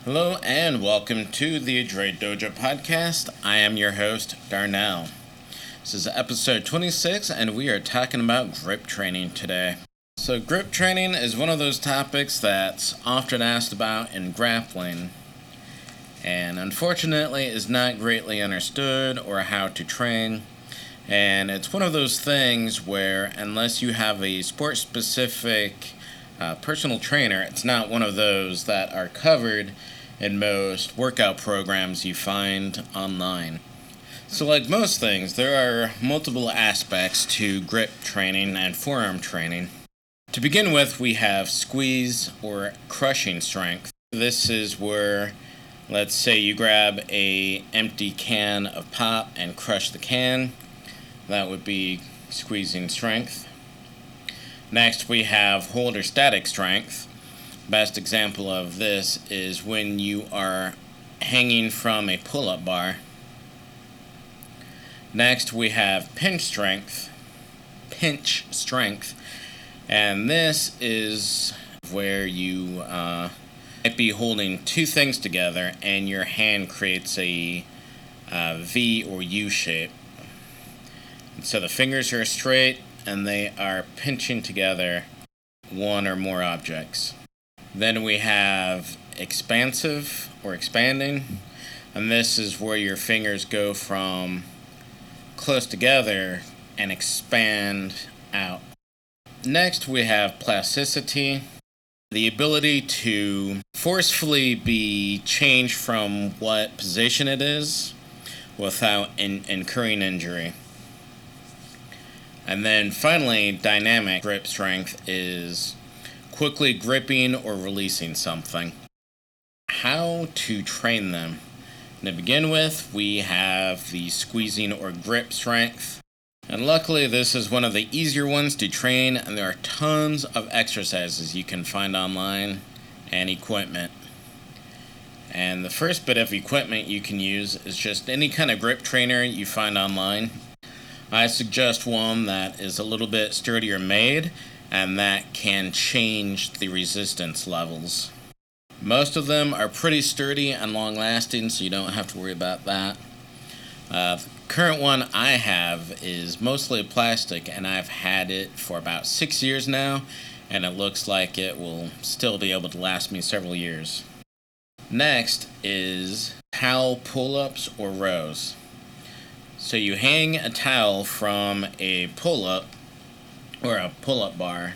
Hello and welcome to the Adroit Dojo podcast. I am your host, Darnell. This is episode 26 and we are talking about grip training today. So grip training is one of those topics that's often asked about in grappling and unfortunately is not greatly understood or how to train. And it's one of those things where unless you have a sport-specific personal trainer, it's not one of those that are covered in most workout programs you find online. So like most things, there are multiple aspects to grip training and forearm training. To begin with, we have squeeze or crushing strength. This is where, let's say you grab an empty can of pop and crush the can. That would be squeezing strength. Next, we have hold or static strength. Best example of this is when you are hanging from a pull-up bar. Next, we have pinch strength, and this is where you might be holding two things together and your hand creates a V or U shape. And so the fingers are straight and they are pinching together one or more objects. Then we have expansive or expanding, and this is where your fingers go from close together and expand out. Next we have plasticity, the ability to forcefully be changed from what position it is without incurring injury. And then finally, dynamic grip strength is quickly gripping or releasing something. How to train them? To begin with, we have the squeezing or grip strength. And luckily, this is one of the easier ones to train, and there are tons of exercises you can find online and equipment. And the first bit of equipment you can use is just any kind of grip trainer you find online. I suggest one that is a little bit sturdier made and that can change the resistance levels. Most of them are pretty sturdy and long-lasting, so you don't have to worry about that. The current one I have is mostly plastic, and I've had it for about 6 years now, and it looks like it will still be able to last me several years. Next is towel pull-ups or rows. So you hang a towel from a pull-up or a pull-up bar,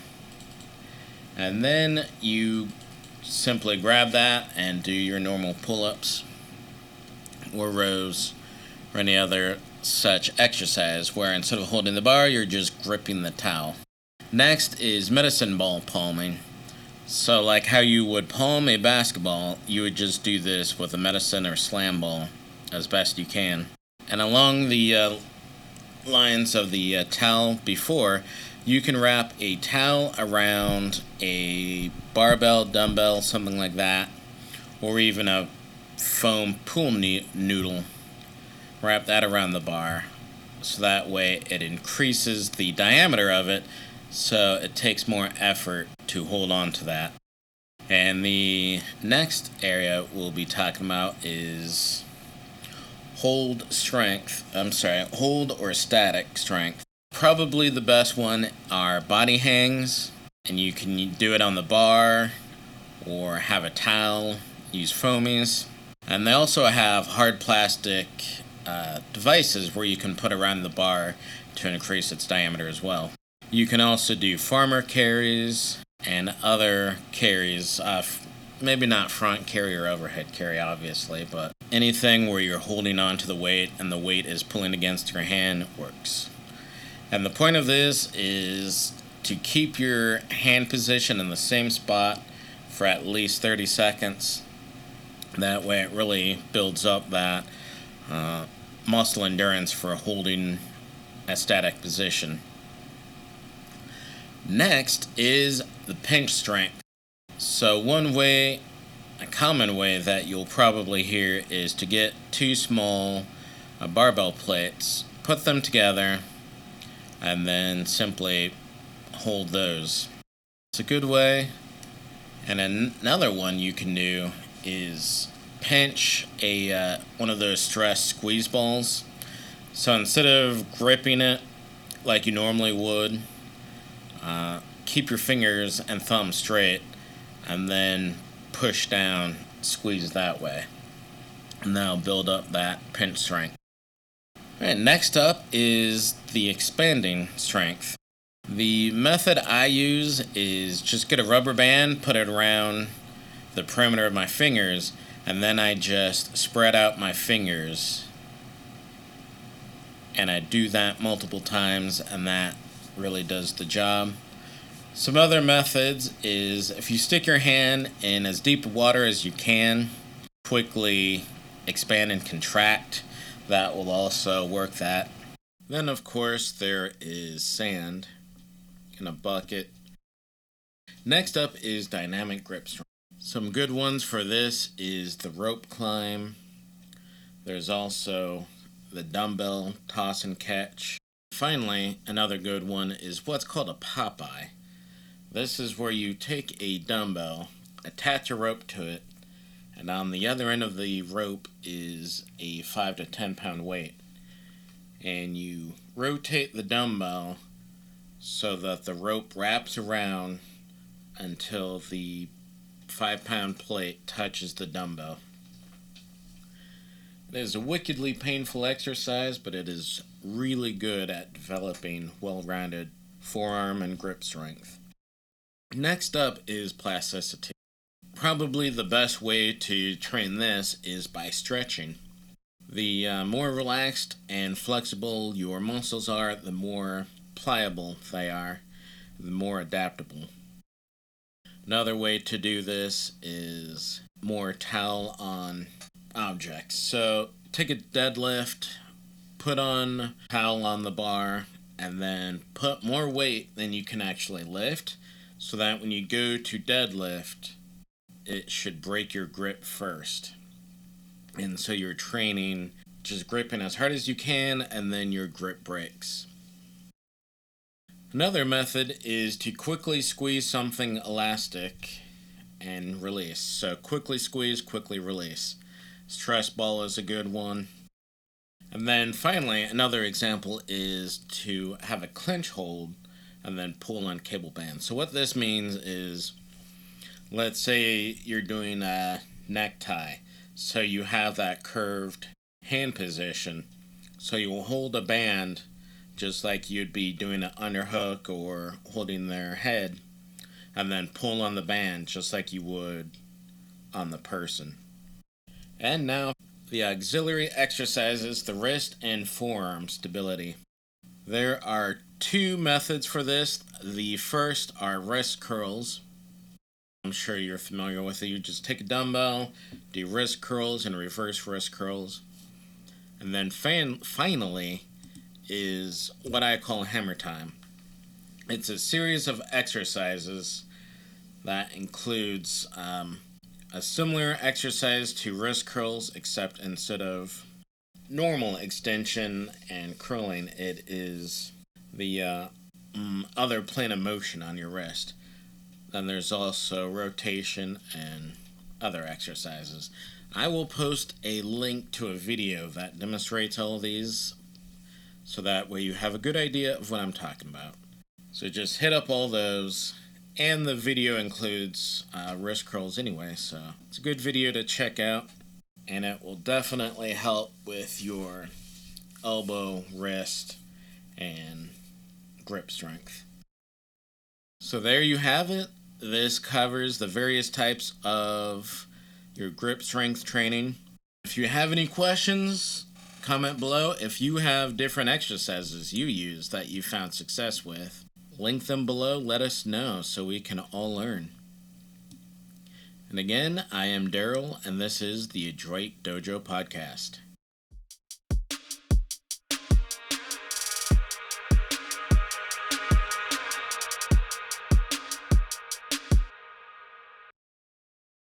and then you simply grab that and do your normal pull-ups or rows or any other such exercise where instead of holding the bar you're just gripping the towel. Next is medicine ball palming. So like how you would palm a basketball, you would just do this with a medicine or slam ball as best you can. And along the lines of the towel before, you can wrap a towel around a barbell, dumbbell, something like that, or even a foam pool noodle. Wrap that around the bar, so that way it increases the diameter of it, so it takes more effort to hold on to that. And the next area we'll be talking about is hold or static strength. Probably the best one are body hangs, and you can do it on the bar or have a towel, use foamies. And they also have hard plastic devices where you can put around the bar to increase its diameter as well. You can also do farmer carries and other carries, maybe not front carry or overhead carry obviously, but anything where you're holding on to the weight and the weight is pulling against your hand works. And the point of this is to keep your hand position in the same spot for at least 30 seconds. That way it really builds up that muscle endurance for holding a static position. Next is the pinch strength. So a common way that you'll probably hear is to get two small barbell plates, put them together, and then simply hold those. It's a good way. And another one you can do is pinch one of those stress squeeze balls. So instead of gripping it like you normally would, keep your fingers and thumb straight and then push down, squeeze that way. And that'll build up that pinch strength. Alright, next up is the expanding strength. The method I use is just get a rubber band, put it around the perimeter of my fingers, and then I just spread out my fingers. And I do that multiple times, and that really does the job. Some other methods is if you stick your hand in as deep water as you can, quickly expand and contract. That will also work that. Then, of course, there is sand in a bucket. Next up is dynamic grip strength. Some good ones for this is the rope climb. There's also the dumbbell toss and catch. Finally, another good one is what's called a Popeye. This is where you take a dumbbell, attach a rope to it, and on the other end of the rope is a 5 to 10 pound weight. And you rotate the dumbbell so that the rope wraps around until the 5 pound plate touches the dumbbell. It is a wickedly painful exercise, but it is really good at developing well-rounded forearm and grip strength. Next up is plasticity. Probably the best way to train this is by stretching. The more relaxed and flexible your muscles are, the more pliable they are, the more adaptable. Another way to do this is more towel on objects. So take a deadlift, put on towel on the bar, and then put more weight than you can actually lift, so that when you go to deadlift, it should break your grip first. And so you're training just gripping as hard as you can, and then your grip breaks. Another method is to quickly squeeze something elastic and release. So quickly squeeze, quickly release. Stress ball is a good one. And then finally, another example is to have a clinch hold and then pull on cable band. So what this means is, let's say you're doing a necktie. So you have that curved hand position. So you will hold a band just like you'd be doing an underhook or holding their head, and then pull on the band just like you would on the person. And now the auxiliary exercises, the wrist and forearm stability. There are two methods for this. The first are wrist curls. I'm sure you're familiar with it. You just take a dumbbell, do wrist curls and reverse wrist curls. And then finally is what I call hammer time. It's a series of exercises that includes a similar exercise to wrist curls, except instead of normal extension and curling, it is the other plane of motion on your wrist. Then there's also rotation and other exercises. I will post a link to a video that demonstrates all of these, so that way you have a good idea of what I'm talking about. So just hit up all those, and the video includes wrist curls anyway, so it's a good video to check out, and it will definitely help with your elbow, wrist, and grip strength. So there you have it. This covers the various types of your grip strength training. If you have any questions, comment below. If you have different exercises you use that you found success with, link them below. Let us know so we can all learn. And again, I am Daryl, and this is the Adroit Dojo Podcast.